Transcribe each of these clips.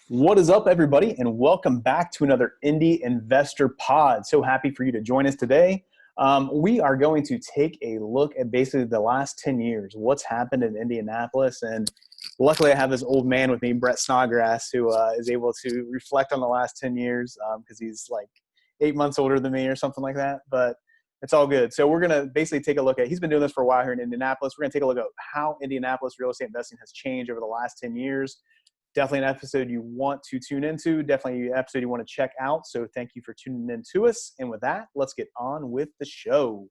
What is up, everybody, and welcome back to another Indy Investor Pod. So happy for you to join us today. We are going to take a look at basically the last 10 years, what's happened in Indianapolis. And luckily, I have this old man with me, Brett Snodgrass, who is able to reflect on the last 10 years because he's like 8 months older than me or something like that. But it's all good. So we're going to basically take a look at, he's been doing this for a while here in Indianapolis. We're going to take a look at how Indianapolis real estate investing has changed over the last 10 years. Definitely an episode you want to tune into. Definitely an episode you want to check out. So thank you for tuning in to us. And with that, let's get on with the show.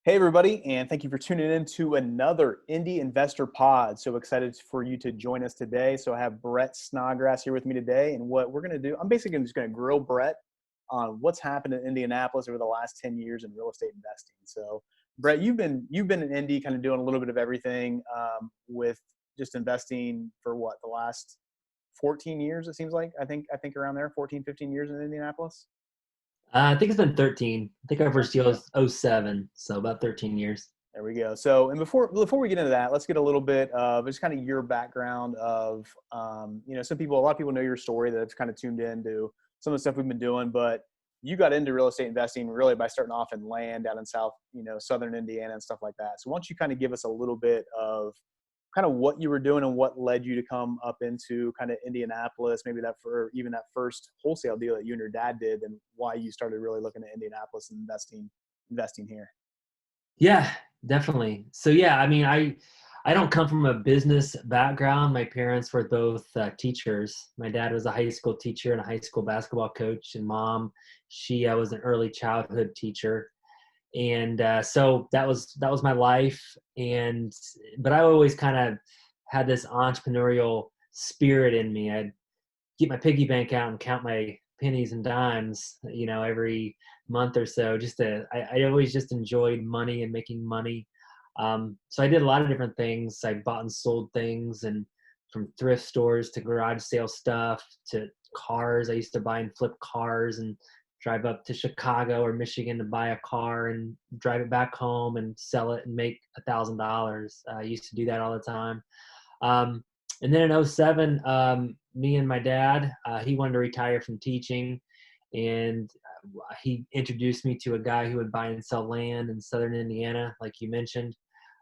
Hey, everybody, and thank you for tuning in to another Indy Investor Pod. So excited for you to join us today. So I have Brett Snodgrass here with me today. And what we're going to do, I'm basically just going to grill Brett on what's happened in Indianapolis over the last 10 years in real estate investing. So Brett, you've been in Indy, kind of doing a little bit of everything with just investing for what, the last 14 years, it seems like. I think around there, 14, 15 years in Indianapolis. I think it's been 13. I think our first deal was '07, so about 13 years. There we go. So, and before we get into that, let's get a little bit of just kind of your background of, a lot of people know your story that have kind of tuned in to some of the stuff we've been doing, but you got into real estate investing really by starting off in land down in southern Indiana and stuff like that. So why don't you kind of give us a little bit of kind of what you were doing and what led you to come up into kind of Indianapolis, maybe that for even that first wholesale deal that you and your dad did, and why you started really looking at Indianapolis and investing here. Yeah, definitely. So yeah, I mean, I don't come from a business background. My parents were both teachers. My dad was a high school teacher and a high school basketball coach, and mom, she was an early childhood teacher. And so that was my life. But I always kind of had this entrepreneurial spirit in me. I'd get my piggy bank out and count my pennies and dimes, every month or so. I always just enjoyed money and making money. So I did a lot of different things. I bought and sold things, and from thrift stores to garage sale stuff to cars. I used to buy and flip cars and drive up to Chicago or Michigan to buy a car and drive it back home and sell it and make $1,000. I used to do that all the time. And then in '07, me and my dad, he wanted to retire from teaching, and he introduced me to a guy who would buy and sell land in southern Indiana, like you mentioned.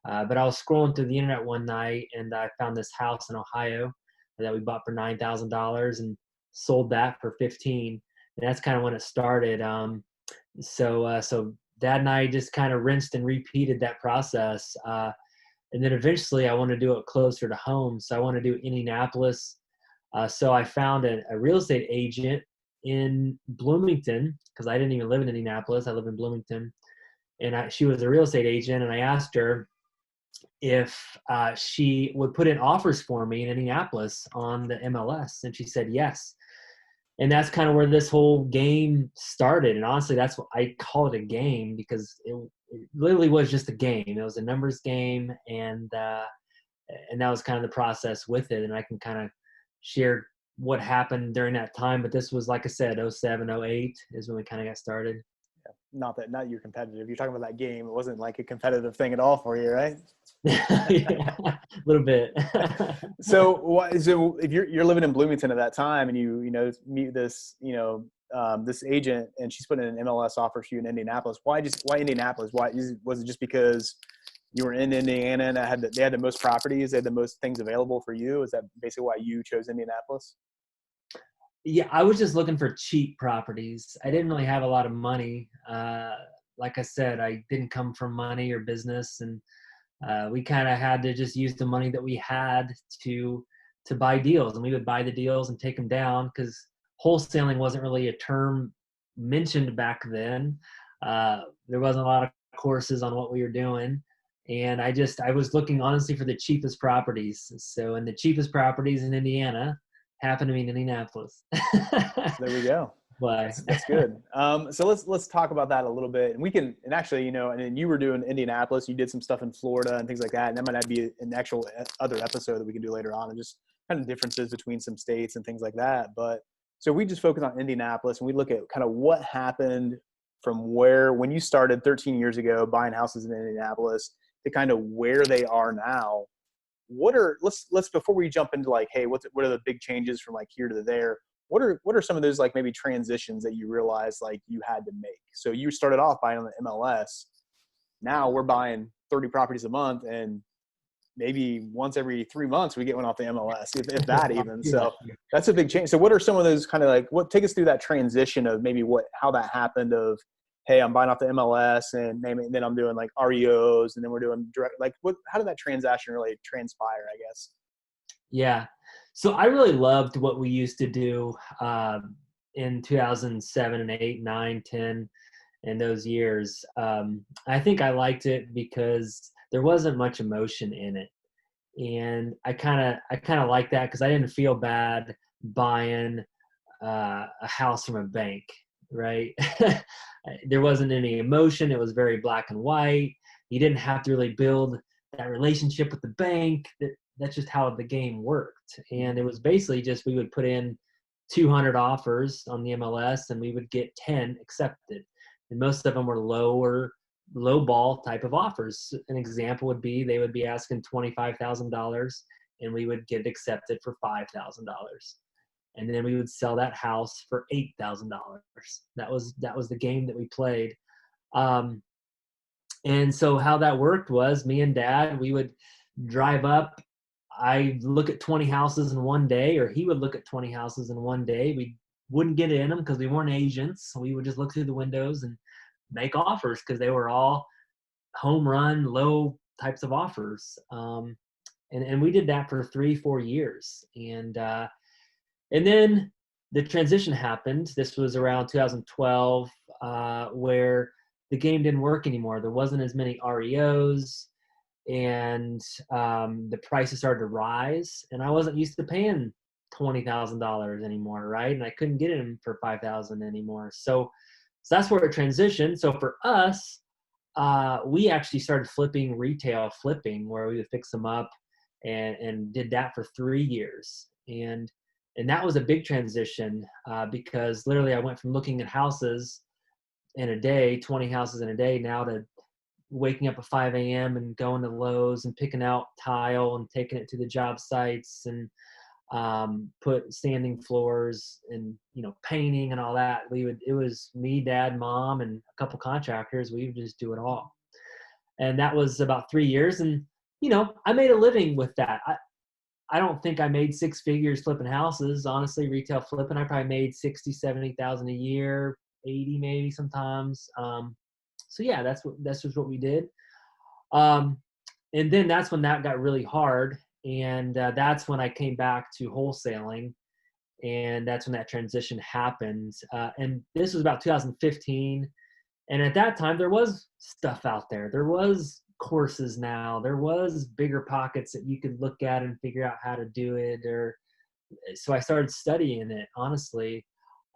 But I was scrolling through the internet one night, and I found this house in Ohio that we bought for $9,000 and sold that for 15. And that's kind of when it started. So Dad and I just kind of rinsed and repeated that process. And then eventually I want to do it closer to home. So I want to do Indianapolis. So I found a real estate agent in Bloomington, because I didn't even live in Indianapolis. I live in Bloomington. And she was a real estate agent. And I asked her if she would put in offers for me in Indianapolis on the MLS. And she said yes. And that's kind of where this whole game started. And honestly, that's what I call it, a game, because it literally was just a game. It was a numbers game, and that was kind of the process with it. And I can kind of share what happened during that time. But this was, like I said, '07, '08 is when we kind of got started. Not you're competitive. You're talking about that game. It wasn't like a competitive thing at all for you, right? Yeah, a little bit. So if you're living in Bloomington at that time, and you meet this this agent, and she's putting an MLS offer for you in Indianapolis, why Indianapolis? Why was it just because you were in Indiana and they had the most properties, they had the most things available for you? Is that basically why you chose Indianapolis? Yeah, I was just looking for cheap properties. I didn't really have a lot of money. Like I said, I didn't come from money or business, and we kind of had to just use the money that we had to buy deals. And we would buy the deals and take them down, because wholesaling wasn't really a term mentioned back then. There wasn't a lot of courses on what we were doing. And I was looking honestly for the cheapest properties. So, and the cheapest properties in Indiana happened to be in Indianapolis. There we go. Why? That's good. So let's talk about that a little bit, and actually, and then you were doing Indianapolis, you did some stuff in Florida and things like that, and that might not be an actual other episode that we can do later on, and just kind of differences between some states and things like that. But so we just focus on Indianapolis, and we look at kind of what happened from when you started 13 years ago buying houses in Indianapolis to kind of where they are now. let's before we jump into like, hey, what are the big changes from like here to there? What are some of those like maybe transitions that you realized like you had to make? So you started off buying on the MLS. Now we're buying 30 properties a month, and maybe once every 3 months we get one off the MLS, if that even. So that's a big change. So what are some of those kind of like, take us through that transition of maybe how that happened of, hey, I'm buying off the MLS and maybe then I'm doing like REOs and then we're doing direct, like how did that transaction really transpire, I guess? Yeah. So I really loved what we used to do in 2007 and 8, 9, 10, and those years. I think I liked it because there wasn't much emotion in it. And I kind of like that because I didn't feel bad buying a house from a bank, right? There wasn't any emotion. It was very black and white. You didn't have to really build that relationship with the bank. That's just how the game worked. And it was basically just we would put in 200 offers on the MLS and we would get 10 accepted. And most of them were low ball type of offers. An example would be they would be asking $25,000 and we would get accepted for $5,000. And then we would sell that house for $8,000. That was the game that we played. And so how that worked was me and Dad, we would drive up. I'd look at 20 houses in one day, or he would look at 20 houses in one day. We wouldn't get in them because we weren't agents. So we would just look through the windows and make offers because they were all home run, low types of offers. And we did that for 3-4 years. And then the transition happened. This was around 2012, where the game didn't work anymore. There wasn't as many REOs, and the prices started to rise. And I wasn't used to paying $20,000 anymore, right? And I couldn't get them for $5,000 anymore. So that's where it transitioned. So for us, we actually started retail flipping, where we would fix them up, and did that for 3 years. And that was a big transition because literally I went from looking at houses in a day, 20 houses in a day, now to waking up at 5 a.m. and going to Lowe's and picking out tile and taking it to the job sites and put standing floors and, painting and all that. It was me, Dad, Mom, and a couple contractors. We would just do it all. And that was about 3 years. And, I made a living with that. I don't think I made 6 figures flipping houses. Honestly, retail flipping, I probably made 60, 70,000 a year, 80 maybe sometimes. So yeah, that's just what we did. And then that's when that got really hard. And that's when I came back to wholesaling. And that's when that transition happened. And this was about 2015. And at that time, there was stuff out there. There was courses now. There was bigger pockets that you could look at and figure out how to do it. So I started studying it, honestly.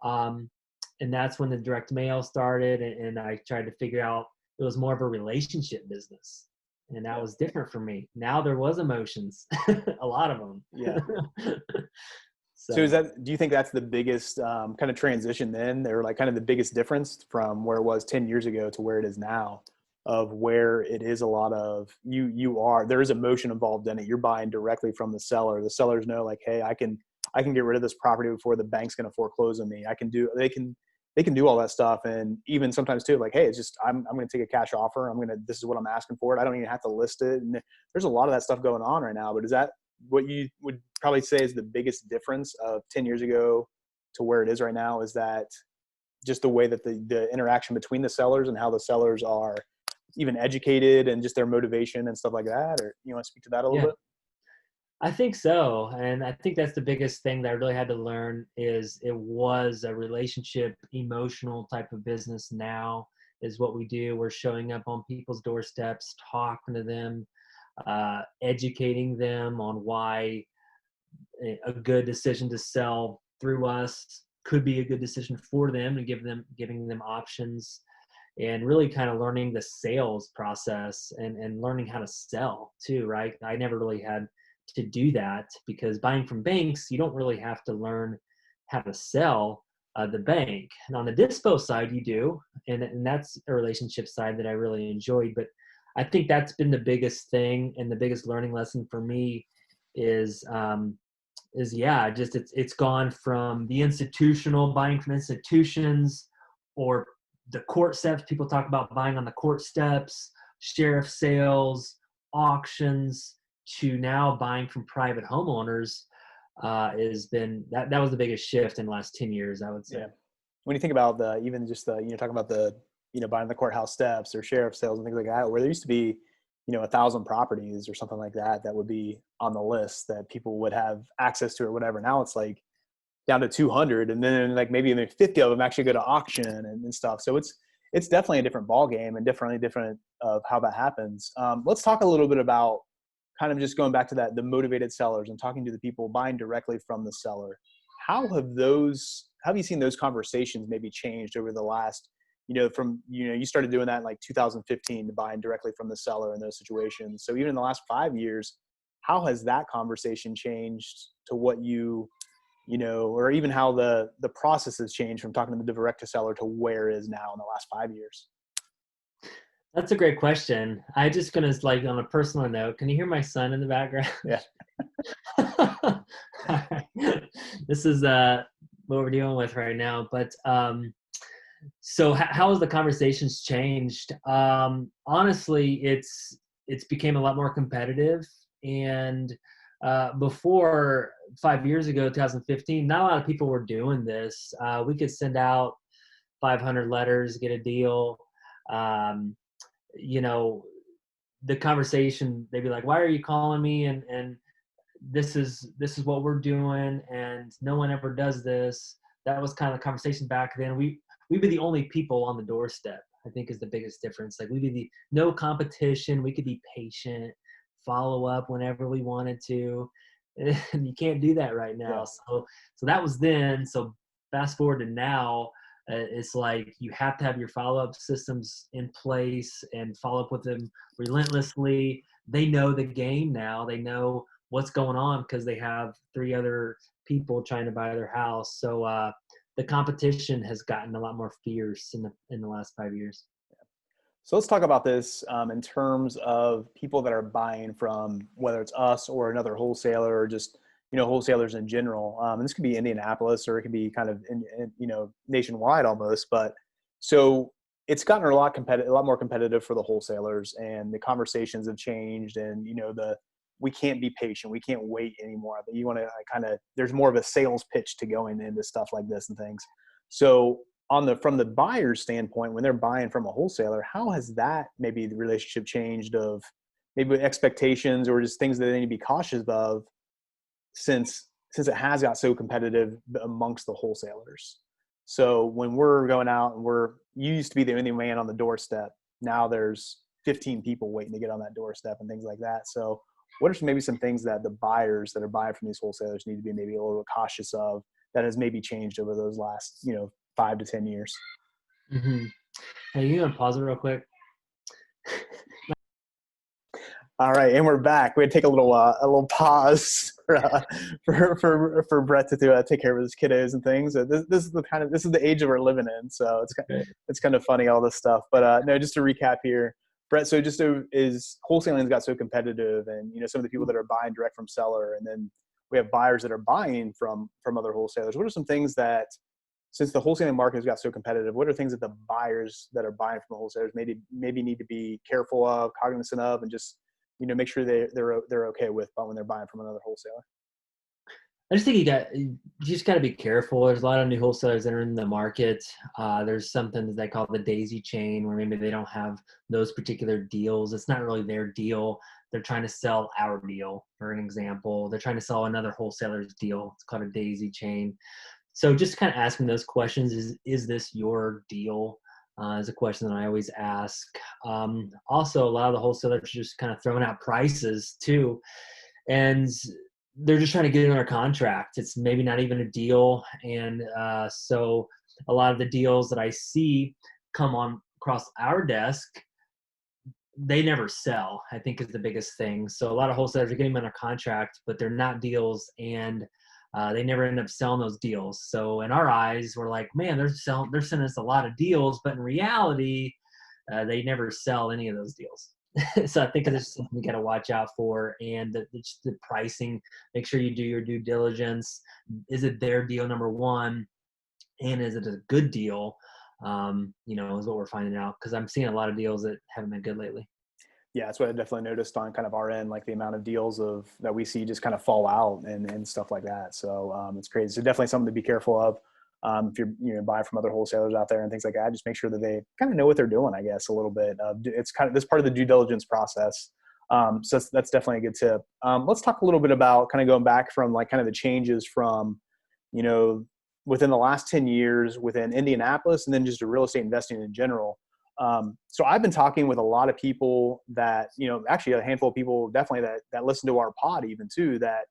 And that's when the direct mail started. And I tried to figure out, it was more of a relationship business. And that was different for me. Now there was emotions, a lot of them. Yeah. So do you think that's the biggest kind of transition then, or like kind of the biggest difference from where it was 10 years ago to where it is now, of where it is a lot of there is emotion involved in it. You're buying directly from the seller. The sellers know like, hey, I can get rid of this property before the bank's going to foreclose on me. They can do all that stuff. And even sometimes too, like, hey, it's just, I'm going to take a cash offer. This is what I'm asking for it. I don't even have to list it. And there's a lot of that stuff going on right now, but is that what you would probably say is the biggest difference of 10 years ago to where it is right now? Is that just the way that the interaction between the sellers and how the sellers are even educated and just their motivation and stuff like that? Or you want to speak to that a little bit? I think so. And I think that's the biggest thing that I really had to learn is it was a relationship, emotional type of business. Now is what we do. We're showing up on people's doorsteps, talking to them, educating them on why a good decision to sell through us could be a good decision for them, and giving them options, and really kind of learning the sales process and learning how to sell too, right? I never really had to do that because buying from banks, you don't really have to learn how to sell the bank. And on the dispo side, you do, and that's a relationship side that I really enjoyed. But I think that's been the biggest thing, and the biggest learning lesson for me is yeah, just it's gone from the institutional, buying from institutions, or the court steps. People talk about buying on the court steps, sheriff sales, auctions, to now buying from private homeowners. Has been that was the biggest shift in the last 10 years, I would say. Yeah. When you think about the, even just the, talking about the, buying the courthouse steps or sheriff sales and things like that, where there used to be, 1,000 properties or something like that, that would be on the list that people would have access to or whatever. Now it's like down to 200, and then like maybe even 50 of them actually go to auction and stuff. So it's definitely a different ball game and definitely different of how that happens. Let's talk a little bit about kind of just going back to that, the motivated sellers and talking to the people buying directly from the seller. How have you seen those conversations maybe changed over the last, from, you started doing that in like 2015 to buying directly from the seller in those situations. So even in the last 5 years, how has that conversation changed to what or even how the process has changed from talking to the direct to seller to where it is now in the last 5 years? That's a great question. I just gonna, like, on a personal note, can you hear my son in the background? Yeah. This is what we're dealing with right now. But so how has the conversations changed? Honestly, it's became a lot more competitive. And before 5 years ago, 2015, not a lot of people were doing this. We could send out 500 letters, get a deal. The conversation, they'd be like, why are you calling me? And this is what we're doing, and no one ever does this. That was kind of the conversation back then. We'd be the only people on the doorstep, I think, is the biggest difference. Like, we'd be no competition. We could be patient, follow up whenever we wanted to. And you can't do that right now. Yeah. So that was then. So fast forward to now, it's like you have to have your follow-up systems in place and follow up with them relentlessly. They know the game now. They know what's going on because they have 3 other people trying to buy their house. So the competition has gotten a lot more fierce in the last 5 years. So let's talk about this in terms of people that are buying from, whether it's us or another wholesaler or just, wholesalers in general. And this could be Indianapolis, or it could be kind of, nationwide almost. But so it's gotten a lot more competitive for the wholesalers, and the conversations have changed. And, we can't be patient. We can't wait anymore. You want to there's more of a sales pitch to going into stuff like this and things. So from the buyer's standpoint, when they're buying from a wholesaler, how has that, maybe the relationship changed, of maybe expectations or just things that they need to be cautious of, since it has got so competitive amongst the wholesalers? So when we're going out and you used to be the only man on the doorstep. Now there's 15 people waiting to get on that doorstep and things like that. So what are maybe some things that the buyers that are buying from these wholesalers need to be maybe a little bit cautious of, that has maybe changed over those last, 5 to 10 years? Mm-hmm. Hey, you gonna pause it real quick? All right, and we're back. We had to take a little pause for Brett to take care of his kiddos and things. So this is the age that we're living in. So it's kind of funny, all this stuff. But no, just to recap here, Brett. So is wholesaling's got so competitive, and some of the people that are buying direct from seller, and then we have buyers that are buying from other wholesalers. What are some things that, since the wholesaling market has got so competitive, what are things that the buyers that are buying from the wholesalers maybe need to be careful of, cognizant of, and just make sure they're okay with when they're buying from another wholesaler? I just think you just got to be careful. There's a lot of new wholesalers that are in the market. There's something that they call the daisy chain, where maybe they don't have those particular deals. It's not really their deal. They're trying to sell our deal, for an example. They're trying to sell another wholesaler's deal. It's called a daisy chain. So just kind of asking those questions, is this your deal? Is a question that I always ask. Also, a lot of the wholesalers are just kind of throwing out prices too. And they're just trying to get it under contract. It's maybe not even a deal. And so a lot of the deals that I see come on across our desk, they never sell, I think, is the biggest thing. So a lot of wholesalers are getting them under contract, but they're not deals, and they never end up selling those deals. So in our eyes, we're like, man, they're sending us a lot of deals, but in reality, they never sell any of those deals. So I think there's something you got to watch out for, and the pricing. Make sure you do your due diligence. Is it their deal, number one, and is it a good deal? Is what we're finding out, because I'm seeing a lot of deals that haven't been good lately. Yeah, that's what I definitely noticed on kind of our end, like the amount of deals of that we see just kind of fall out and stuff like that. So it's crazy. So definitely something to be careful of. If you're buying from other wholesalers out there and things like that, just make sure that they kind of know what they're doing. I guess a little bit. It's kind of this part of the due diligence process. So that's definitely a good tip. Let's talk a little bit about kind of going back from like kind of the changes from, you know, within the last 10 years within Indianapolis and then just real estate investing in general. So I've been talking with a lot of people that, actually a handful of people definitely that listen to our pod even too, that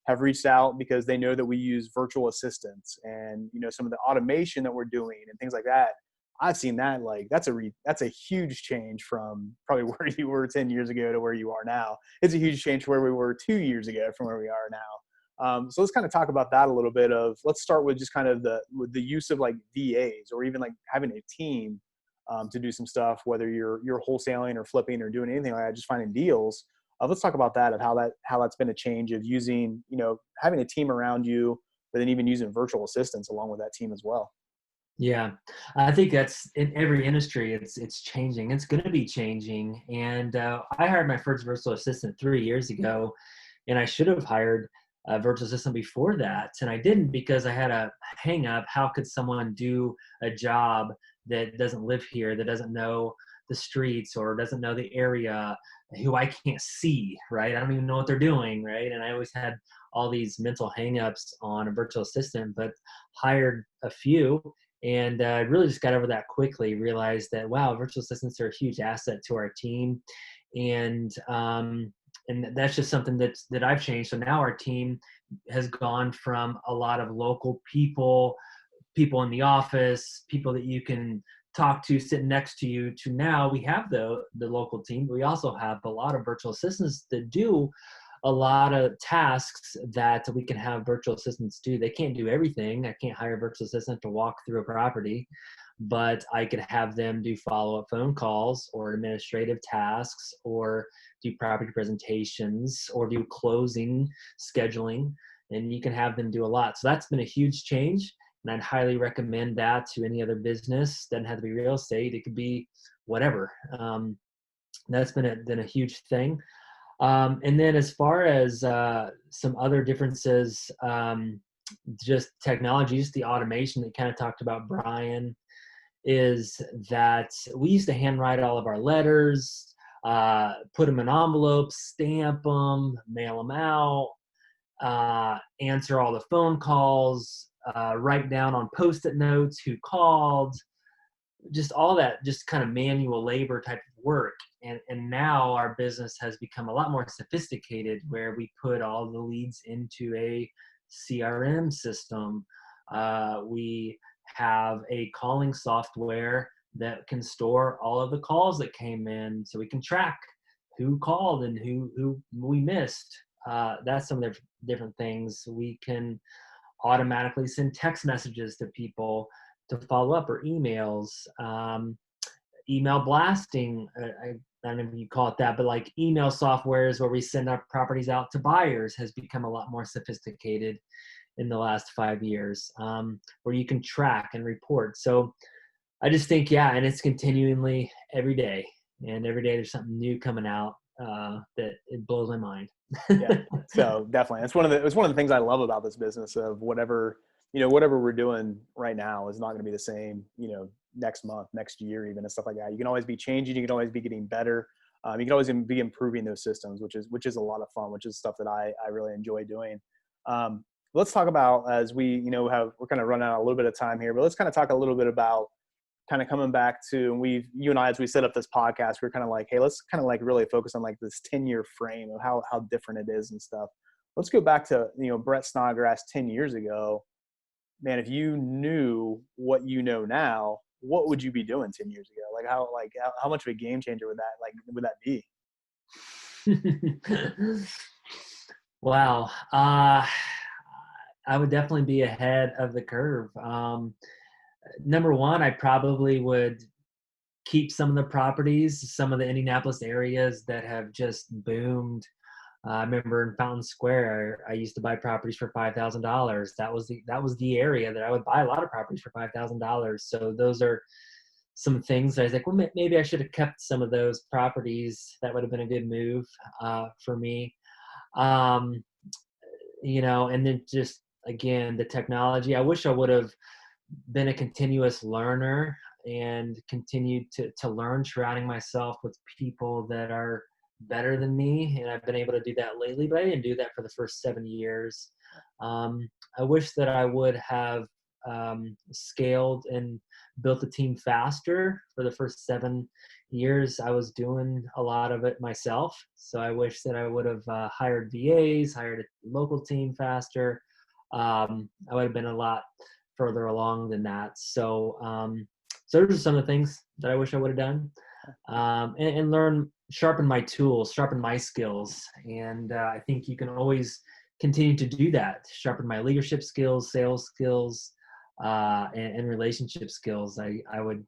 have reached out because they know that we use virtual assistants and, some of the automation that we're doing and things like that. I've seen that like, that's a huge change from probably where you were 10 years ago to where you are now. It's a huge change from where we were 2 years ago from where we are now. So let's kind of talk about that a little bit let's start with just kind of with the use of like VAs or even like having a team to do some stuff, whether you're wholesaling or flipping or doing anything like that, just finding deals. Let's talk about that, of how that's been a change of using, having a team around you, but then even using virtual assistants along with that team as well. Yeah, I think that's in every industry. It's changing. It's going to be changing. And I hired my first virtual assistant 3 years ago, and I should have hired a virtual assistant before that, and I didn't because I had a hang up. How could someone do a job that doesn't live here, that doesn't know the streets or doesn't know the area, who I can't see, right? I don't even know what they're doing, right? And I always had all these mental hang-ups on a virtual assistant, but hired a few, and really just got over that quickly. Realized that, wow, virtual assistants are a huge asset to our team, and that's just something that I've changed. So now our team has gone from a lot of local people in the office, people that you can talk to sitting next to you, to now we have the local team, but we also have a lot of virtual assistants that do a lot of tasks that we can have virtual assistants do. They can't do everything. I can't hire a virtual assistant to walk through a property, but I could have them do follow-up phone calls or administrative tasks or do property presentations or do closing scheduling, and you can have them do a lot. So that's been a huge change, and I'd highly recommend that to any other business. Doesn't have to be real estate. It could be whatever. That's been a huge thing. And then as far as some other differences, just technology, just the automation that you kind of talked about, Brian, is that we used to handwrite all of our letters, put them in envelopes, stamp them, mail them out, answer all the phone calls, write down on Post-it notes who called, just all that, just kind of manual labor type of work. And now our business has become a lot more sophisticated, where we put all the leads into a CRM system. We have a calling software that can store all of the calls that came in, so we can track who called and who we missed. That's some of the different things. We can automatically send text messages to people to follow up, or emails, email blasting. I don't know if you call it that, but like email softwares where we send our properties out to buyers has become a lot more sophisticated in the last 5 years, where you can track and report. So I just think, yeah, and it's continually every day, and every day there's something new coming out that it blows my mind. Yeah. So definitely, it's one of the things I love about this business, of whatever we're doing right now is not going to be the same, next month, next year, even, and stuff like that. You can always be changing. You can always be getting better. You can always be improving those systems, which is a lot of fun, which is stuff that I really enjoy doing. Let's talk about, as we're kind of running out a little bit of time here, but let's kind of talk a little bit about kind of coming back to, and you and I, as we set up this podcast, we're kind of like, hey, let's kind of like really focus on like this 10-year frame of how different it is and stuff. Let's go back to, Brett Snodgrass 10 years ago. Man, if you knew what you know now, what would you be doing 10 years ago? How much of a game changer would that be? Wow. I would definitely be ahead of the curve. Number one, I probably would keep some of the properties, some of the Indianapolis areas that have just boomed. I remember in Fountain Square, I used to buy properties for $5,000. That was the area that I would buy a lot of properties for $5,000. So those are some things that I was like, well, maybe I should have kept some of those properties. That would have been a good move for me. Um, and then just again, the technology. I wish I would have been a continuous learner and continued to learn, surrounding myself with people that are better than me. And I've been able to do that lately, but I didn't do that for the first 7 years. I wish that I would have scaled and built a team faster. For the first 7 years, I was doing a lot of it myself. So I wish that I would have hired VAs, hired a local team faster. I would have been a lot further along than that. So those are some of the things that I wish I would have done, and sharpen my tools, sharpen my skills. And I think you can always continue to do that, sharpen my leadership skills, sales skills, and relationship skills. I would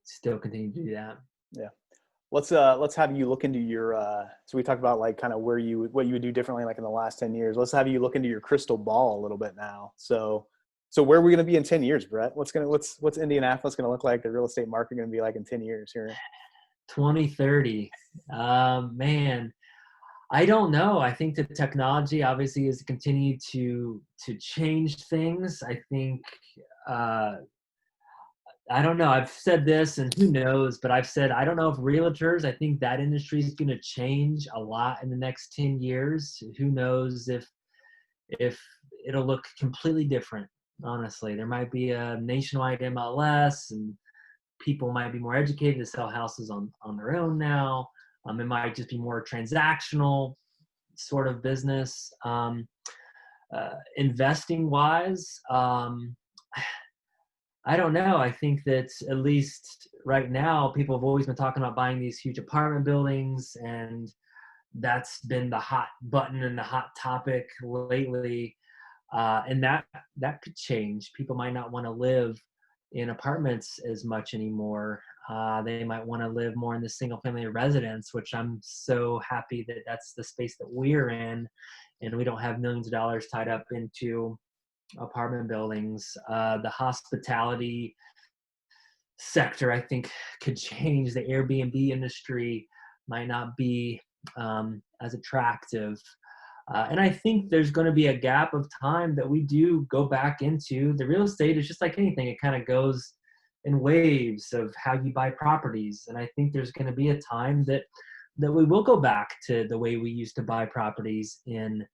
still continue to do that. Yeah. Let's have you look into your, so we talked about like kind of what you would do differently, like in the last 10 years. Let's have you look into your crystal ball a little bit now. So where are we going to be in 10 years, Brett? What's Indianapolis going to look like? The real estate market going to be like in 10 years here? 2030. Man, I don't know. I think the technology obviously has continued to change things. I think, I don't know. I've said this, and who knows, but I've said, I don't know if realtors, I think that industry is going to change a lot in the next 10 years. Who knows if it'll look completely different. Honestly, there might be a nationwide MLS, and people might be more educated to sell houses on their own now. It might just be more transactional sort of business. Investing wise, I don't know. I think that at least right now, people have always been talking about buying these huge apartment buildings, and that's been the hot button and the hot topic lately. And that could change. People might not want to live in apartments as much anymore. They might want to live more in the single family residence, which I'm so happy that that's the space that we're in, and we don't have millions of dollars tied up into apartment buildings. The hospitality sector, I think, could change. The Airbnb industry might not be as attractive. And I think there's going to be a gap of time that we do go back into. The real estate is just like anything. It kind of goes in waves of how you buy properties. And I think there's going to be a time that we will go back to the way we used to buy properties in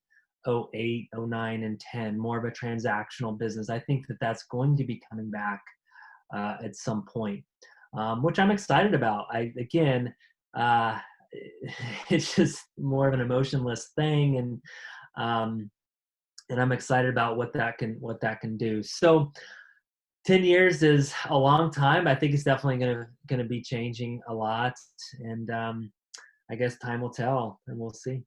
08, 09, and 10, more of a transactional business. I think that that's going to be coming back at some point, which I'm excited about. It's just more of an emotionless thing, and I'm excited about what that can do. So 10 years is a long time. I think it's definitely gonna be changing a lot, and I guess time will tell, and we'll see.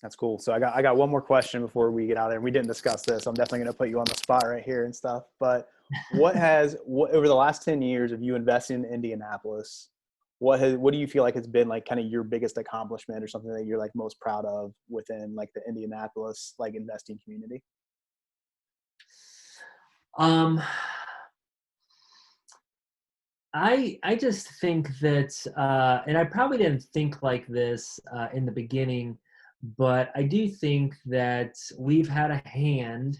That's cool. So I got one more question before we get out of there. We didn't discuss this. I'm definitely going to put you on the spot right here and stuff. But what over the last 10 years of you investing in Indianapolis, what do you feel like has been like kind of your biggest accomplishment, or something that you're like most proud of within like the Indianapolis like investing community? I just think that, and I probably didn't think like this in the beginning, but I do think that we've had a hand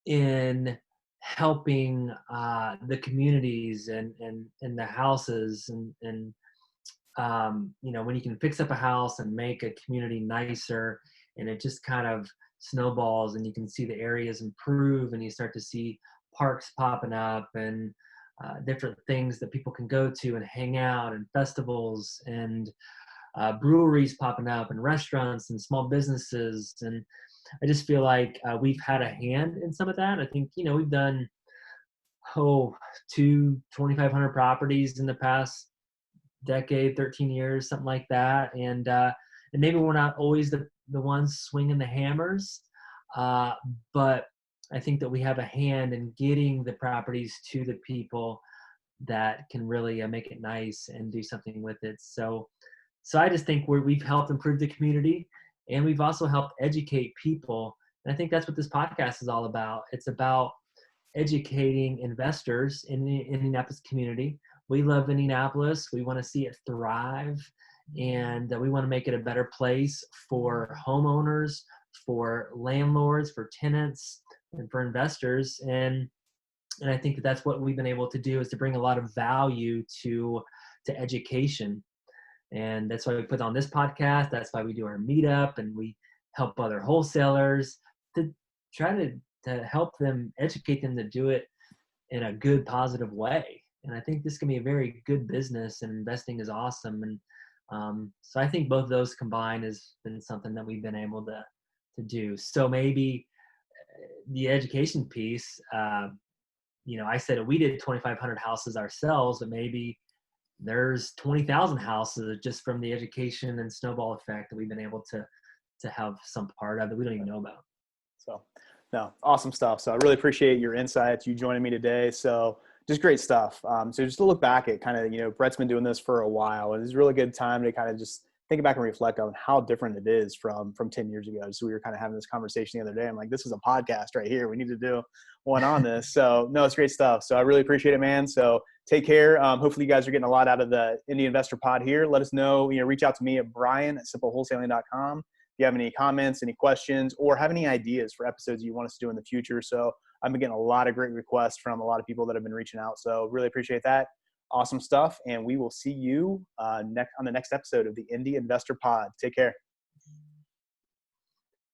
in helping the communities and the houses, and when you can fix up a house and make a community nicer, and it just kind of snowballs, and you can see the areas improve, and you start to see parks popping up, and different things that people can go to and hang out, and festivals, and breweries popping up, and restaurants, and small businesses. And I just feel like we've had a hand in some of that. I think, we've done 2,500 properties in the past decade, 13 years, something like that. And maybe we're not always the ones swinging the hammers, but I think that we have a hand in getting the properties to the people that can really make it nice and do something with it. So I just think we've helped improve the community, and we've also helped educate people. And I think that's what this podcast is all about. It's about educating investors in the Indianapolis community. We love Indianapolis. We want to see it thrive, and we want to make it a better place for homeowners, for landlords, for tenants, and for investors. And I think that that's what we've been able to do, is to bring a lot of value to education. And that's why we put on this podcast. That's why we do our meetup, and we help other wholesalers to try to help them, educate them to do it in a good, positive way. And I think this can be a very good business, and investing is awesome. And so I think both of those combined has been something that we've been able to do. So maybe the education piece, I said we did 2,500 houses ourselves, but maybe there's 20,000 houses just from the education and snowball effect that we've been able to have some part of that we don't even know about. So, no, awesome stuff. So I really appreciate your insights, you joining me today. So just great stuff. So just to look back at kind of, Brett's been doing this for a while, and it's a really good time to kind of just think back and reflect on how different it is from 10 years ago. So we were kind of having this conversation the other day. I'm like, this is a podcast right here. We need to do one on this. So no, it's great stuff. So I really appreciate it, man. So take care. Hopefully you guys are getting a lot out of the Indy Investor Pod here. Let us know, reach out to me at brian@simplewholesaling.com. If you have any comments, any questions, or have any ideas for episodes you want us to do in the future. So I've been getting a lot of great requests from a lot of people that have been reaching out. So really appreciate that. Awesome stuff. And we will see you on the next episode of the Indy Investor Pod. Take care.